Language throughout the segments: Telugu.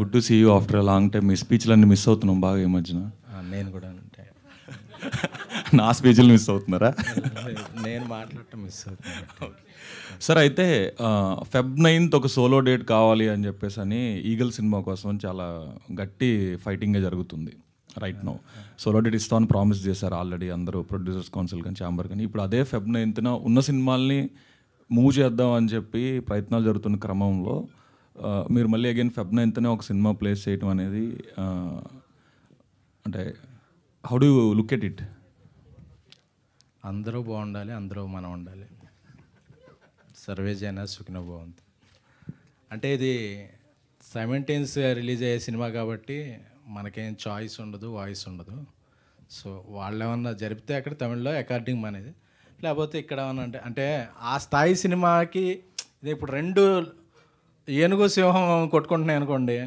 Good to see you after a long time. మీ స్పీచ్లన్నీ మిస్ అవుతున్నాం బాగా ఈ మధ్యన. నేను కూడా అంటే నా స్పీచ్లు మిస్ అవుతున్నారా? నేను మాట్లాడటం మిస్ అవుతున్నాను. సార్ అయితే Feb 9th ఒక సోలో డేట్ కావాలి అని చెప్పేసి అని ఈగల్ సినిమా కోసం చాలా గట్టి ఫైటింగే జరుగుతుంది రైట్ నౌ. సోలో డేట్ ఇస్తామని ప్రామిస్ చేశారు ఆల్రెడీ అందరూ, ప్రొడ్యూసర్స్ కౌన్సిల్ కానీ ఛాంబర్ కానీ. ఇప్పుడు అదే Feb 9th ఉన్న సినిమాల్ని మూవ్ చేద్దాం అని చెప్పి ప్రయత్నాలు జరుగుతున్న క్రమంలో మీరు మళ్ళీ అగైన్ Feb 9th ఒక సినిమా ప్లేస్ చేయటం అనేది అంటే how do you look at it? అందరూ బాగుండాలి, అందరూ మనం ఉండాలి. సర్వే జన సుఖినో భవంతు. అంటే ఇది సైమల్టేనియస్గా రిలీజ్ అయ్యే సినిమా కాబట్టి మనకేం చాయిస్ ఉండదు, వాయిస్ ఉండదు. సో వాళ్ళు ఏమన్నా జరిపితే అక్కడ తమిళ్లో అకార్డింగ్ మనది, లేకపోతే ఇక్కడ ఏమన్నా అంటే ఆ స్థాయి సినిమాకి ఇది ఇప్పుడు రెండు ఏనుగు సింహం కొట్టుకుంటున్నాయి అనుకోండి,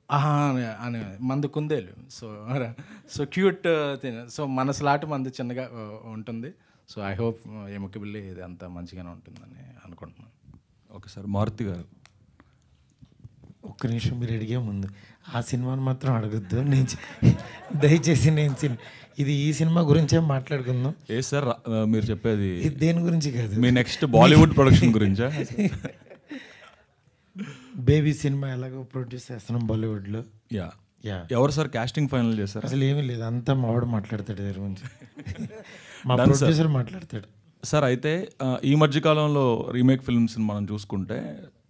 ఆహా అని మంది కుందేలు. So cute thing. సో మనసులాంటి మంది చిన్నగా ఉంటుంది. సో ఐ హోప్ ఎముకబిల్లి ఇది అంతా మంచిగానే ఉంటుందని అనుకుంటున్నాను. Okay sir. మారుతి గారు ఒక్క నిమిషం, మీరు అడిగే ముందు ఆ సినిమాని మాత్రం అడగద్దు. దయచేసి ఇది ఈ సినిమా గురించే మాట్లాడుకుందాం. ఏ సార్ మీరు చెప్పేది? ఇది దేని గురించి కాదు, మీ నెక్స్ట్ బాలీవుడ్ ప్రొడక్షన్ గురించా? బేబీ సినిమా ఎలాగో ప్రొడ్యూస్ చేస్తున్నాం బాలీవుడ్లో. యా. ఎవరు సార్ కాస్టింగ్ ఫైనల్ చేశారు? అసలు ఏమీ లేదు, అంతా మావాడు మాట్లాడతాడు దాని గురించి. మా ప్రొడ్యూసర్ మాట్లాడతాడు సార్. అయితే ఈ మధ్యకాలంలో రీమేక్ ఫిల్మ్స్ మనం చూసుకుంటే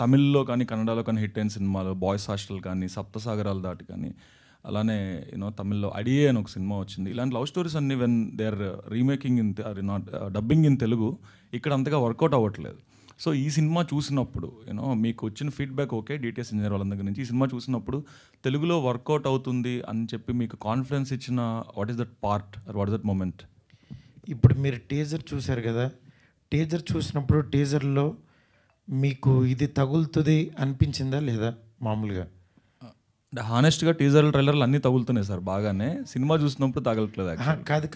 తమిళ్లో కానీ కన్నడలో కానీ హిట్ అయిన సినిమాలు బాయ్స్ హాస్టల్ కానీ సప్తసాగరాలు దాటి కానీ, అలానే తమిళ్లో అడియే అని ఒక సినిమా వచ్చింది. ఇలాంటి లవ్ స్టోరీస్ అన్ని when they are remaking in not dubbing in Telugu ఇక్కడ అంతగా వర్కౌట్ అవ్వట్లేదు. సో ఈ సినిమా చూసినప్పుడు మీకు వచ్చిన ఫీడ్బ్యాక్ ఓకే డిటిఎస్ ఇంజనీర్ వాళ్ళ దగ్గర నుంచి, ఈ సినిమా చూసినప్పుడు తెలుగులో వర్కౌట్ అవుతుంది అని చెప్పి మీకు కాన్ఫిడెన్స్ ఇచ్చిన what is that part or what is that moment? ఇప్పుడు మీరు టీజర్ చూశారు కదా, టీజర్ చూసినప్పుడు టీజర్లో మీకు ఇది తగులుతుంది అనిపించిందా లేదా? మామూలుగా హానెస్ట్గా టీజర్ ట్రైలర్లు అన్నీ తగులుతున్నాయి సార్ బాగానే, సినిమా చూసినప్పుడు తగలట్లేదు.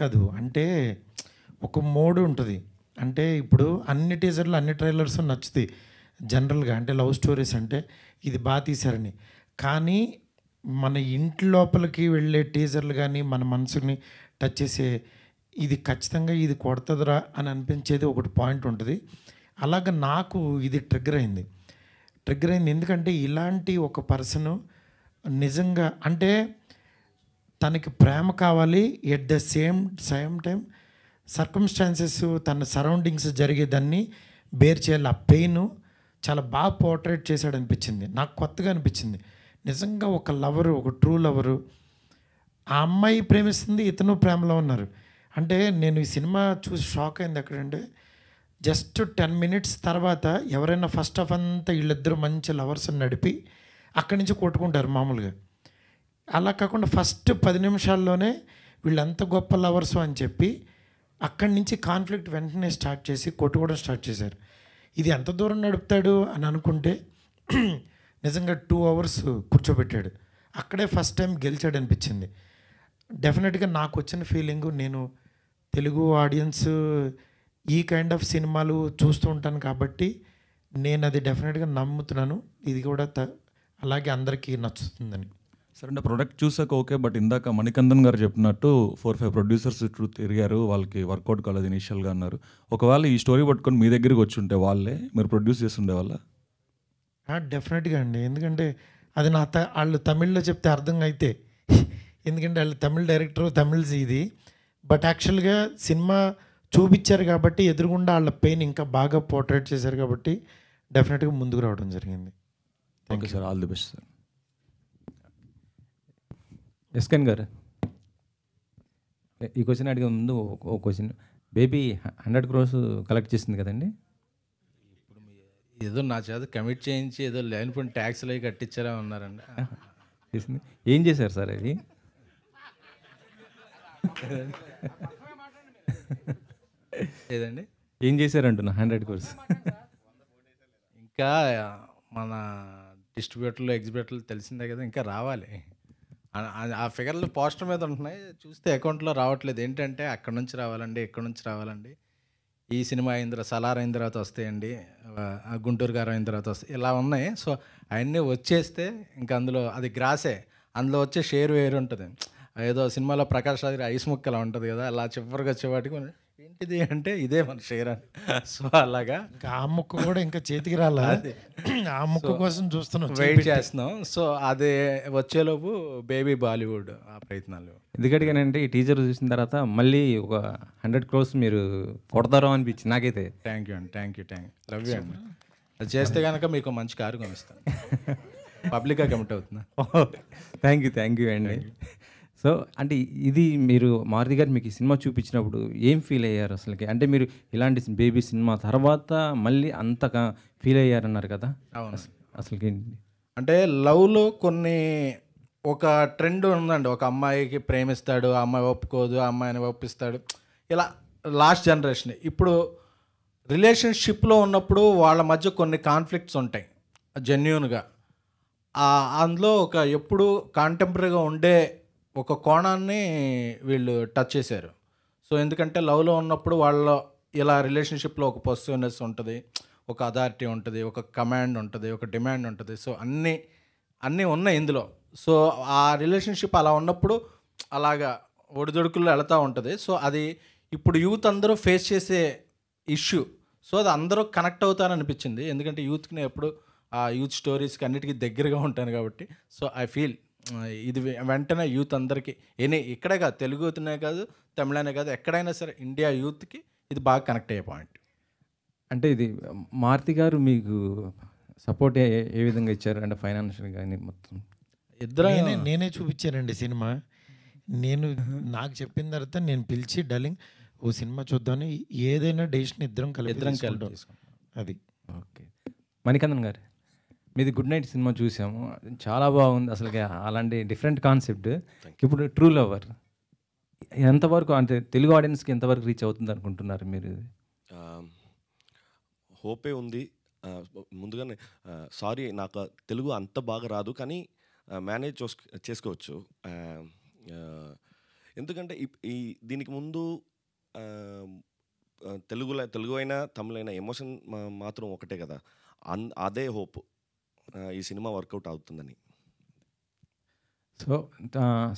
కాదు అంటే ఒక మోడ్ ఉంటుంది. అంటే ఇప్పుడు అన్ని టీజర్లు అన్ని ట్రైలర్స్ నచ్చుతాయి జనరల్గా, అంటే లవ్ స్టోరీస్ అంటే ఇది బాగా తీశారని. కానీ మన ఇంటి లోపలికి వెళ్ళే టీజర్లు కానీ మన మనసుని టచ్ చేసే ఇది ఖచ్చితంగా ఇది కొడుతుందిరా అని అనిపించేది ఒకటి పాయింట్ ఉంటుంది. అలాగ నాకు ఇది ట్రిగ్గర్ అయింది. ఎందుకంటే ఇలాంటి ఒక పర్సన్ నిజంగా అంటే తనకి ప్రేమ కావాలి, at the same time circumstances తన సరౌండింగ్స్ జరిగేదాన్ని బేర్ చేయాలి. ఆ పెయిన్ చాలా బాగా పోర్ట్రేట్ చేశాడు అనిపించింది నాకు, కొత్తగా అనిపించింది. నిజంగా ఒక లవరు, ఒక ట్రూ లవరు, ఆ అమ్మాయి ప్రేమిస్తుంది, ఇతను ప్రేమలో ఉన్నారు. అంటే నేను ఈ సినిమా చూసి షాక్ అయింది ఎక్కడంటే, జస్ట్ 10 minutes తర్వాత ఎవరైనా ఫస్ట్ హాఫ్ అంతా వీళ్ళిద్దరూ మంచి లవర్స్ నడిపి అక్కడి నుంచి కొట్టుకుంటారు మామూలుగా. అలా కాకుండా ఫస్ట్ 10 నిమిషాల్లోనే వీళ్ళంత గొప్ప లవర్స్ అని చెప్పి అక్కడి నుంచి కాన్ఫ్లిక్ట్ వెంటనే స్టార్ట్ చేసి కొట్టుకోవడం స్టార్ట్ చేశారు. ఇది ఎంత దూరం నడుపుతాడు అని అనుకుంటే నిజంగా 2 hours కూర్చోబెట్టాడు. అక్కడే ఫస్ట్ టైం గెలిచాడు అనిపించింది. డెఫినెట్గా నాకు వచ్చిన ఫీలింగు, నేను తెలుగు ఆడియన్స్ ఈ కైండ్ ఆఫ్ సినిమాలు చూస్తూ ఉంటాను కాబట్టి నేను అది డెఫినెట్గా నమ్ముతున్నాను. ఇది కూడా అలాగే అందరికీ నచ్చుతుందని. సరే అంటే ప్రొడక్ట్ చూసాక ఓకే, బట్ ఇందాక మణికందన్ గారు చెప్పినట్టు 4-5 ప్రొడ్యూసర్స్ చుట్టూ తిరిగారు, వాళ్ళకి వర్కౌట్ కాలేదు ఇనీషియల్గా అన్నారు. ఒకవేళ ఈ స్టోరీ పట్టుకొని మీ దగ్గరికి వచ్చి ఉంటే వాళ్ళే మీరు ప్రొడ్యూస్ చేస్తుండే వాళ్ళ? డెఫినెట్గా అండి, ఎందుకంటే అది వాళ్ళు తమిళ్లో చెప్తే అర్థం అయితే, ఎందుకంటే వాళ్ళు తమిళ్ డైరెక్టర్, తమిళ్ ఇది. బట్ యాక్చువల్గా సినిమా చూపించారు కాబట్టి ఎదురుగుండా వాళ్ళ పెయిన్ ఇంకా బాగా పోర్ట్రేట్ చేశారు కాబట్టి డెఫినెట్గా ముందుకు రావడం జరిగింది. Thank you sir, all the best sir. ఎస్కెన్ గారు, ఈ క్వశ్చన్ అడిగే ముందు ఒక క్వశ్చన్. బేబీ 100 crores కలెక్ట్ చేసింది కదండి, ఏదో నా చేత కమిట్ చేయించి ఏదో లేనిపోయిన ట్యాక్స్లు అవి కట్టించారా ఉన్నారండి. చేసింది ఏం చేశారు సార్ అది? ఏదండి ఏం చేశారంటున్నా 100 crores? ఇంకా మన డిస్ట్రిబ్యూటర్లు, ఎగ్జిబ్యూటర్లు తెలిసిందే కదా, ఇంకా రావాలి. ఆ ఫిగర్లు పోస్టర్ మీద ఉంటున్నాయి, చూస్తే అకౌంట్లో రావట్లేదు. ఏంటంటే అక్కడ నుంచి రావాలండి, ఇక్కడ నుంచి రావాలండి. ఈ సినిమా అయిన తర్వాత సలార్ అయిన తర్వాత వస్తాయండి, ఆ గుంటూరు గారు అయిన తర్వాత వస్తాయి, ఇలా ఉన్నాయి. సో అవన్నీ వచ్చేస్తే ఇంకా అందులో అది గ్రాసే, అందులో వచ్చే షేర్ వేరు ఉంటుంది. ఏదో సినిమాలో ప్రకాష్ రాజ్ ఐస్ ముక్కలా ఉంటుంది కదా, అలా చివరికి వచ్చేవాటికి ఏంటిది అంటే ఇదే మన షేర్ అని. సో అలాగా ఇంకా ఆ ముక్క కూడా ఇంకా చేతికి రాలా, ఆ ముక్క కోసం చూస్తున్నాం, వెయిట్ చేస్తున్నాం. సో అది వచ్చేలోపు బేబీ బాలీవుడ్ ఆ ప్రయత్నాలు. ఎందుకంటే ఈ టీజర్ చూసిన తర్వాత మళ్ళీ ఒక 100 crores మీరు కొడతారో అనిపించింది నాకైతే. థ్యాంక్ యూ అండి, థ్యాంక్ యూ లవ్ యూ అండి. అది చేస్తే కనుక మీకు మంచి కారు కొనిస్తాను. పబ్లిక్గా కమిట్ అవుతుందా? థ్యాంక్ యూ అండి. సో అంటే ఇది మీరు మారుతి గారు మీకు ఈ సినిమా చూపించినప్పుడు ఏం ఫీల్ అయ్యారు అసలుకి? అంటే మీరు ఇలాంటి బేబీ సినిమా తర్వాత మళ్ళీ అంతగా ఫీల్ అయ్యారన్నారు కదా, అసలుకి అంటే లవ్లో కొన్ని ఒక ట్రెండ్ ఉందండి. ఒక అమ్మాయికి ప్రేమిస్తాడు, ఆ అమ్మాయి ఒప్పుకోదు, ఆ అమ్మాయిని ఒప్పిస్తాడు, ఇలా లాస్ట్ జనరేషన్. ఇప్పుడు రిలేషన్షిప్లో ఉన్నప్పుడు వాళ్ళ మధ్య కొన్ని కాన్ఫ్లిక్ట్స్ ఉంటాయి జెన్యూన్గా. అందులో ఒక ఎప్పుడు కాంటెంపరీగా ఉండే ఒక కోణాన్ని వీళ్ళు టచ్ చేశారు. సో ఎందుకంటే లవ్లో ఉన్నప్పుడు వాళ్ళ ఇలా రిలేషన్షిప్లో ఒక పొసిటివ్నెస్ ఉంటుంది, ఒక అథారిటీ ఉంటుంది, ఒక కమాండ్ ఉంటుంది, ఒక డిమాండ్ ఉంటుంది. సో అన్నీ ఉన్నాయి ఇందులో. సో ఆ రిలేషన్షిప్ అలా ఉన్నప్పుడు అలాగా ఒడిదొడుకుల్లో వెళుతూ ఉంటుంది. సో అది ఇప్పుడు యూత్ అందరూ ఫేస్ చేసే ఇష్యూ. సో అది అందరూ కనెక్ట్ అవుతారని అనిపించింది. ఎందుకంటే యూత్కి ఎప్పుడు ఆ యూత్ స్టోరీస్కి అన్నిటికీ దగ్గరగా ఉంటాను కాబట్టి. సో ఐ ఫీల్ ఇది వెంటనే యూత్ అందరికీ ఇక్కడే కాదు, తెలుగునే కాదు, తమిళనే కాదు, ఎక్కడైనా సరే ఇండియా యూత్కి ఇది బాగా కనెక్ట్ అయ్యే పాయింట్. అంటే ఇది మారుతి గారు మీకు సపోర్ట్ ఏ విధంగా ఇచ్చారు? అంటే ఫైనాన్షియల్ కానీ మొత్తం ఇద్దరు నేనే చూపించానండి సినిమా. నాకు చెప్పిన తర్వాత నేను పిలిచి డార్లింగ్ ఓ సినిమా చూద్దామని ఏదైనా డెసిషన్ ఇద్దరం కలిపి అది. ఓకే. మణికందన్ గారు, మీది గుడ్ నైట్ సినిమా చూసాము, చాలా బాగుంది అసలుకి. అలాంటి డిఫరెంట్ కాన్సెప్ట్. ఇప్పుడు ట్రూ లవర్ ఎంతవరకు అంటే తెలుగు ఆడియన్స్కి ఎంతవరకు రీచ్ అవుతుంది అనుకుంటున్నారు మీరు? హోపే ఉంది. ముందుగానే సారీ, నాకు తెలుగు అంత బాగా రాదు, కానీ మేనేజ్ చేసుకోవచ్చు. ఎందుకంటే దీనికి ముందు తెలుగు అయినా తమిళ అయినా ఎమోషన్ మాత్రం ఒకటే కదా. అదే హోప్ ఈ సినిమా వర్కౌట్ అవుతుందని. సో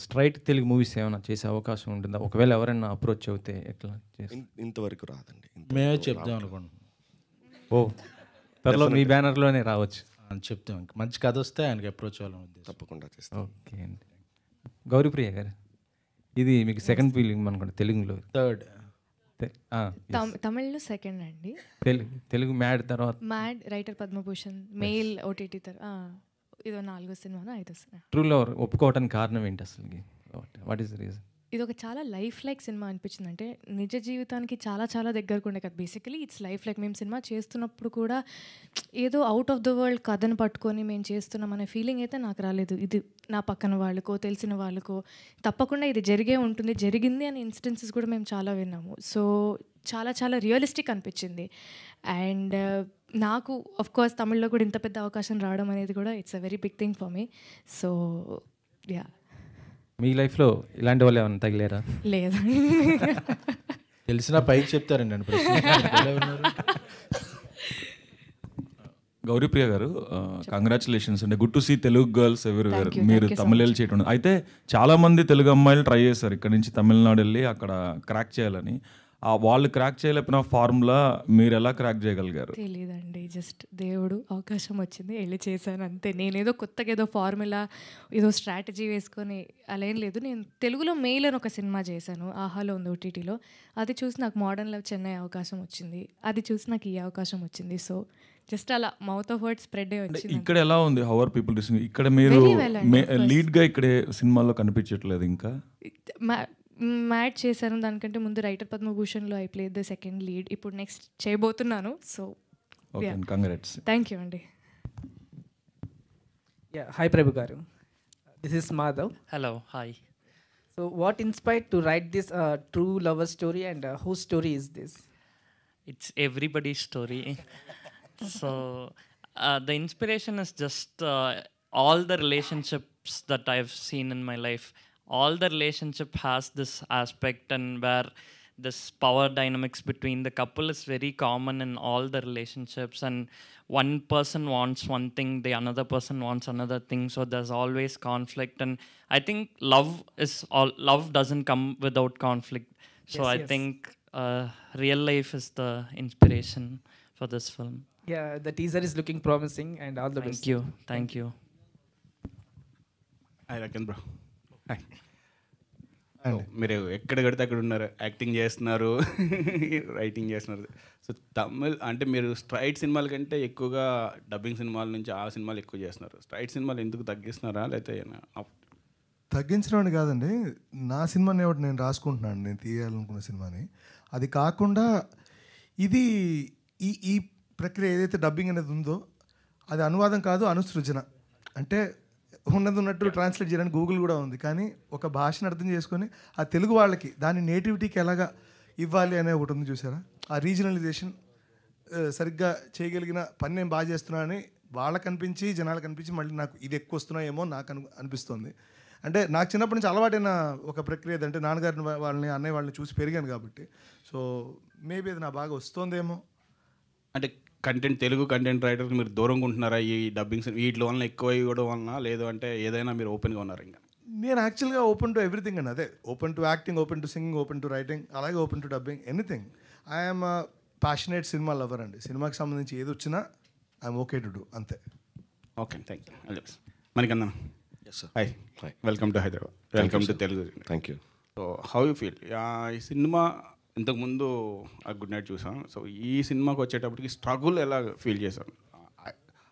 స్ట్రైట్ తెలుగు మూవీస్ ఏమైనా చేసే అవకాశం ఉంటుందా? ఒకవేళ ఎవరైనా అప్రోచ్ అవుతే ఎట్లా? ఇంతవరకు రాదండి. మేమే చెప్దాం అనుకోండి. ఓ త్వరలో మీ బ్యానర్లోనే రావచ్చు అని చెప్తాం. మంచి కథ వస్తే ఆయనకి అప్రోచ్ అవ్వాలని తప్పకుండా చేస్తాం. ఓకే అండి. గౌరీప్రియ గారు, ఇది మీకు సెకండ్ ఫీలింగ్ అనుకోండి తెలుగులో? థర్డ్. తమిళ్లో సెకండ్ అండి. తెలుగు మ్యాడ్ తర్వాత mad, writer Padma Bhushan, mail OTT ఇదో 4వ సినిమా 5వ సినిమా. ట్రూ లవర్ ఒప్పుకోవడానికి కారణం ఏంటి అసలు? What is the reason? ఇది ఒక చాలా లైఫ్ లైక్ సినిమా అనిపించింది. అంటే నిజ జీవితానికి చాలా చాలా దగ్గరకు ఉండే కదా. Basically it's life like. మేము సినిమా చేస్తున్నప్పుడు కూడా ఏదో అవుట్ ఆఫ్ ద వరల్డ్ కథను పట్టుకొని మేము చేస్తున్నాం అనే ఫీలింగ్ అయితే నాకు రాలేదు. ఇది నా పక్కన వాళ్ళకో తెలిసిన వాళ్ళకో తప్పకుండా ఇది జరిగే ఉంటుంది, జరిగింది అనే ఇన్స్టెన్సెస్ కూడా మేము చాలా విన్నాము. సో చాలా చాలా రియలిస్టిక్ అనిపించింది. అండ్ నాకు ఆఫ్ కోర్స్ తమిళ్లో కూడా ఇంత పెద్ద అవకాశం రావడం అనేది కూడా it's a very big thing for me. So yeah. మీ లైఫ్లో ఇలాంటి వాళ్ళు ఏమైనా తగిలేరా? లేదు. తెలిసిన పైకి చెప్తారండి నన్ను గౌరీప్రియ గారు, కంగ్రాచులేషన్స్ అండి. Good to see Telugu girls everywhere. మీరు తమిళ చేయటం అయితే చాలా మంది తెలుగు అమ్మాయిలు ట్రై చేశారు ఇక్కడ నుంచి తమిళనాడు వెళ్ళి అక్కడ క్రాక్ చేయాలని. వాళ్ళు క్రాక్ చేయలేకపోయిన ఫార్ములా మీరు ఎలా క్రాక్ చేయగలిగారు? తెలియదండి, జస్ట్ దేవుడు అవకాశం వచ్చింది వెళ్ళి చేశాను అంతే. నేనేదో కొత్తగా ఏదో ఫార్ములా ఏదో స్ట్రాటజీ వేసుకొని అలా ఏం లేదు. నేను తెలుగులో మెయిల్ అని ఒక సినిమా చేశాను, ఆహాలో ఉంది ఓటీటీలో. అది చూసి నాకు మోడర్న్ లవ్ చెన్నై అవకాశం వచ్చింది, అది చూసి నాకు ఈ అవకాశం వచ్చింది. సో జస్ట్ అలా మౌత్ ఆఫ్ వర్డ్ స్ప్రెడ్ అయ్యి వచ్చింది. ఇక్కడ ఎలా ఉంది? How are people receiving? ఇక్కడ మీరు లీడ్గా ఇక్కడే సినిమాలో కనిపించట్లేదు ఇంకా. మ్యాడ్ చేశాను, దానికంటే ముందు రైటర్ పద్మభూషణ్లో I played the second lead. ఇప్పుడు నెక్స్ట్ చేయబోతున్నాను. So congrats. థ్యాంక్ యూ అండి. హాయ్ ప్రభు గారు, this is Madhav. Hello, hi. So what inspired to write this true lover story, and whose story is this? It's everybody's story. So the inspiration is just all the relationships that I've seen in my life. All the relationship has this aspect and where this power dynamics between the couple is very common in all the relationships, and one person wants one thing, the another person wants another thing, so there's always conflict. And I think love doesn't come without conflict. So Yes, I yes. think real life is the inspiration for this film. Yeah, the teaser is looking promising, and all the best. Thank you. Hi రకన్ బ్రో. హాయ్. మీరు ఎక్కడ కడితే అక్కడ ఉన్నారు, యాక్టింగ్ చేస్తున్నారు, రైటింగ్ చేస్తున్నారు. సో తమిళ్ అంటే మీరు స్ట్రైట్ సినిమాల కంటే ఎక్కువగా డబ్బింగ్ సినిమాల నుంచి ఆ సినిమాలు ఎక్కువ చేస్తున్నారు. స్ట్రైట్ సినిమాలు ఎందుకు తగ్గిస్తున్నారా, లేకపోతే తగ్గించడం అని కాదండి, నా సినిమాని ఒకటి నేను రాసుకుంటున్నాను, నేను తీయాలనుకున్న సినిమాని. అది కాకుండా ఇది ఈ ప్రక్రియ ఏదైతే డబ్బింగ్ అనేది ఉందో అది అనువాదం కాదు, అనుసృజన. అంటే ఉన్నది ఉన్నట్టు ట్రాన్స్లేట్ చేయడానికి గూగుల్ కూడా ఉంది, కానీ ఒక భాషను అర్థం చేసుకొని ఆ తెలుగు వాళ్ళకి దాని నేటివిటీకి ఎలాగా ఇవ్వాలి అనే ఒకటి ఉంది చూసారా. ఆ రీజనలైజేషన్ సరిగ్గా చేయగలిగిన పని నేను బాగా చేస్తున్నానని వాళ్ళకి అనిపించి, జనాలకు అనిపించి, మళ్ళీ నాకు ఇది ఎక్కువ వస్తున్నాయేమో నాకు అనిపిస్తుంది. అంటే నాకు చిన్నప్పటి నుంచి అలవాటైన ఒక ప్రక్రియ అంటే నాన్నగారిని వాళ్ళని అన్నయ్య వాళ్ళని చూసి పెరిగాను కాబట్టి. సో మేబీ అది నా బాగా వస్తుందేమో. అంటే కంటెంట్, తెలుగు కంటెంట్ రైటర్కి మీరు దూరంగా ఉంటున్నారా ఈ డబ్బింగ్ వీటి వలన ఎక్కువ ఇవ్వడం వలన, లేదు అంటే ఏదైనా మీరు ఓపెన్గా ఉన్నారు? ఇంకా నేను యాక్చువల్గా ఓపెన్ టు ఎవ్రీథింగ్ అండి. అదే open to acting, open to singing, open to writing, అలాగే open to dubbing, anything. I'm passionate cinema lover అండి. సినిమాకి సంబంధించి ఏది వచ్చినా ఐఎమ్ ఓకే టు డూ, అంతే. Okay, thank you. మనకన్నా hi, welcome to Hyderabad, welcome to Telugu. Thank you. So how you feel? ఈ సినిమా ఇంతకుముందు ఆ గుడ్ నైట్ చూసాం. సో ఈ సినిమాకి వచ్చేటప్పటికి స్ట్రగుల్ ఎలా ఫీల్ చేశాను?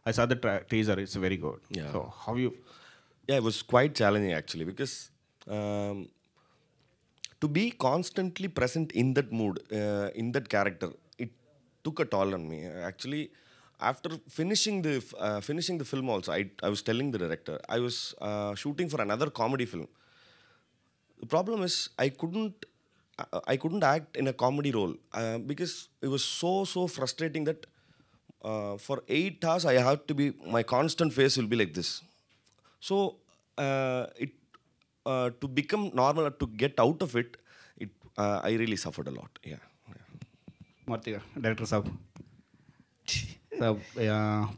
I saw the teaser, it's very good. So how you? Yeah, it was quite challenging actually, because to be constantly present in that mood, in that character, it took a toll on me. Actually, after finishing the film also, I was telling the director, I was shooting for another comedy film. The problem is I couldn't act in a comedy role because it was so frustrating that for 8 hours I have to be, my constant face will be like this. So to become normal, to get out of it, I really suffered a lot. Yeah. మార్తిగా డైరెక్టర్ సాబ్,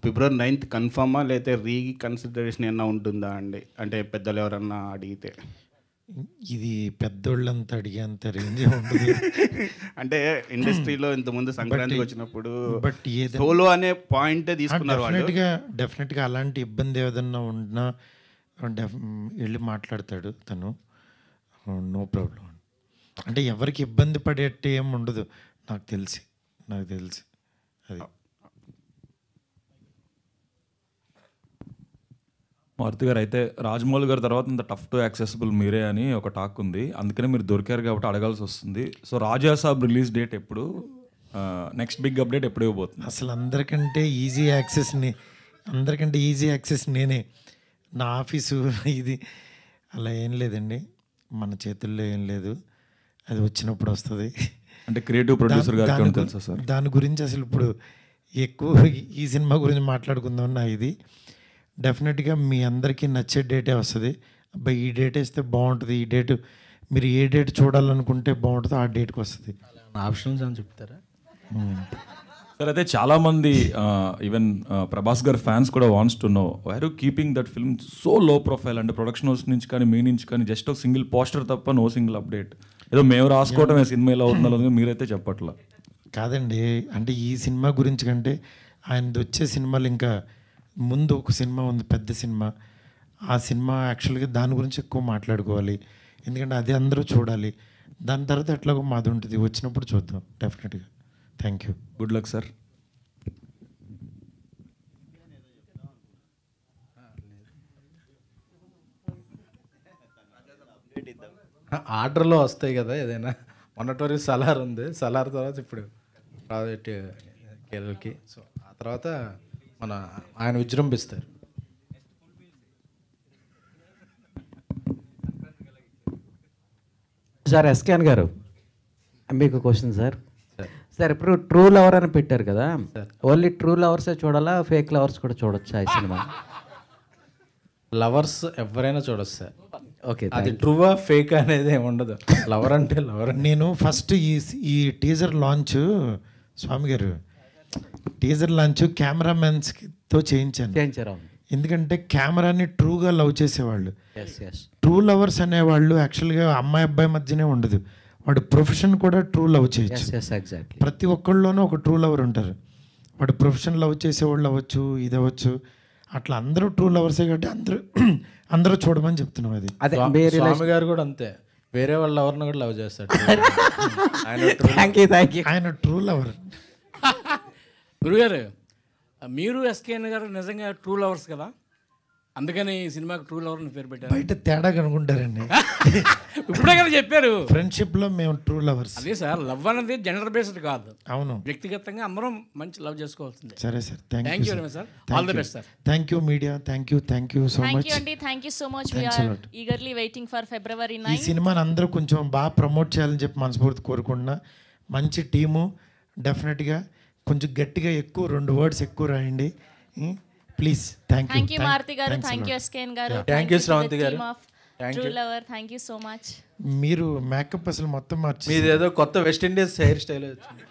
ఫిబ్రవరి 9th కన్ఫర్మా, లేకపోతే రీకన్సిడరేషన్ ఏమన్నా ఉంటుందా అండి? అంటే పెద్దలు ఎవరన్నా అడిగితే. ఇది పెద్దోళ్ళంతా అడిగేంత రేంజ్ ఉండదు. అంటే ఇండస్ట్రీలో ఇంతకుముందు సంక్రాంతికి వచ్చినప్పుడు బట్ సోలో అనే పాయింటే తీసుకున్నారు వాళ్ళు. డెఫినెట్గా అలాంటి ఇబ్బంది ఏదన్నా ఉన్నా వెళ్ళి మాట్లాడతాడు తను, నో ప్రాబ్లం. అంటే ఎవరికి ఇబ్బంది పడేట్టు ఏం ఉండదు నాకు తెలిసి అది. మారుతి గారు, అయితే రాజమౌళి గారి తర్వాత ఇంత టఫ్ టు యాక్సెసిబుల్ మీరే అని ఒక టాక్ ఉంది, అందుకనే మీరు దొరికారు కాబట్టి అడగాల్సి వస్తుంది. సో రాజా సాబ్ రిలీజ్ డేట్ ఎప్పుడు, నెక్స్ట్ బిగ్ అప్డేట్ ఎప్పుడు ఇవ్వబోతుంది? అసలు అందరికంటే ఈజీ యాక్సెస్ నేనే. నా ఆఫీసు ఇది అలా ఏం లేదండి, మన చేతుల్లో ఏం లేదు, అది వచ్చినప్పుడు వస్తుంది. అంటే క్రియేటివ్ ప్రొడ్యూసర్ గారికి తెలుసా సార్? దాని గురించి అసలు ఇప్పుడు ఎక్కువ ఈ సినిమా గురించి మాట్లాడుకుందాం. నా ఇది డెఫినెట్గా మీ అందరికీ నచ్చే డేటే వస్తుంది. అబ్బాయి ఈ డేట్ వేస్తే బాగుంటుంది, ఈ డేట్ మీరు ఏ డేట్ చూడాలనుకుంటే బాగుంటుందో ఆ డేట్కి వస్తుంది. ఆప్షన్స్ అని చెప్తారా సార్? అయితే చాలామంది ఈవెన్ ప్రభాస్ గారి ఫ్యాన్స్ కూడా wants to know why are you keeping that film so low profile? అంటే ప్రొడక్షన్ హౌస్ నుంచి కానీ మీ నుంచి కానీ జస్ట్ ఒక సింగిల్ పోస్టర్ తప్ప నో సింగిల్ అప్డేట్. ఏదో మేము రాసుకోవటమే సినిమా ఎలా అవుతుందో మీరైతే చెప్పట్లా. కాదండి, అంటే ఈ సినిమా గురించి కంటే ఆయనది వచ్చే సినిమాలు ఇంకా ముందు ఒక సినిమా ఉంది, పెద్ద సినిమా. ఆ సినిమా యాక్చువల్గా దాని గురించి ఎక్కువ మాట్లాడుకోవాలి, ఎందుకంటే అది అందరూ చూడాలి. దాని తర్వాత ఎట్లాగో మాది ఉంటుంది, వచ్చినప్పుడు చూద్దాం డెఫినెట్గా. Thank you, good luck sir. ఆర్డర్లో వస్తాయి కదా ఏదైనా. మొన్నటి వరకు సలార్ ఉంది, సలార్ తర్వాత ఇప్పుడు ప్రాజెక్ట్ కేరళకి. సో ఆ తర్వాత ఆయన విజృంభిస్తారు. సార్ ఎస్కేన్ గారు, మీకు క్వశ్చన్ సార్. సార్ ఇప్పుడు ట్రూ లవర్ అని పెట్టారు కదా, ఓన్లీ ట్రూ లవర్సే చూడాలా, ఫేక్ లవర్స్ కూడా చూడొచ్చా ఈ సినిమా? లవర్స్ ఎవరైనా చూడొచ్చు సార్. ఓకే అది ట్రూవా ఫేక్ అనేది ఏమి ఉండదు. లవర్ అంటే లవర్. నేను ఫస్ట్ ఈ టీజర్ లాంచ్ స్వామి గారు టీజర్ లాంచ్ కెమెరామెన్స్తో చేయించాను. ఎందుకంటే కెమెరాని ట్రూగా లవ్ చేసేవాళ్ళు, ట్రూ లవర్స్ అనేవాళ్ళు యాక్చువల్గా అమ్మాయి అబ్బాయి మధ్యనే ఉండదు, వాడు ప్రొఫెషన్ కూడా ట్రూ లవ్ చేయొచ్చు. ప్రతి ఒక్కళ్ళలోనూ ఒక ట్రూ లవర్ ఉంటారు. వాడు ప్రొఫెషన్ లవ్ చేసేవాళ్ళు అవ్వచ్చు, ఇది అవ్వచ్చు, అట్లా అందరూ ట్రూ లవర్సే కాబట్టి అందరూ చూడమని చెప్తున్నాం. అది స్వామి గారు కూడా అంతే, వేరే వాళ్ళ లవర్ని కూడా లవ్ చేస్తాడు. ఆయన ట్రూ లవర్. గురుగారు, మీరు ఎస్కేఎన్ గారు నిజంగా ట్రూ లవర్స్ కదా, అందుకని ఈ సినిమాకి ట్రూ లవర్ అని పేరు పెట్టారు. బయట తేడా కనుకుంటారండి. ఇప్పుడే కదా చెప్పారు, ఫ్రెండ్షిప్ లో మేము ట్రూ లవర్స్. అదే సార్, లవ్ అనేది జెండర్ బేస్డ్ కాదు. అవును, వ్యక్తిగతంగా అందరం మంచి లవ్ చేసుకోవాల్సిందే. సరే sir, thank you very much sir. All the best sir. Thank you media, thank you so much అండి. Thank you so much. We are eagerly waiting for February 9. ఈ సినిమాని అందరూ కొంచెం బాగా ప్రమోట్ చేయాలని చెప్పి మనస్ఫూర్తి కోరుకుంటున్నా. మంచి టీము, డెఫినెట్గా కొంచెం గట్టిగా ఎక్కువ 2 words ఎక్కువ రాయండి ప్లీజ్. థ్యాంక్ యూ మారుతి గారు, థ్యాంక్ యూ ఎస్కేఎన్ గారు, థ్యాంక్ యూ శ్రావంతి గారు, true lover, thank you so much. మీరు మేకప్ అసలు మొత్తం మార్చి మీది ఏదో కొత్త వెస్ట్ ఇండీస్ హెయిర్ స్టైల్ వచ్చింది.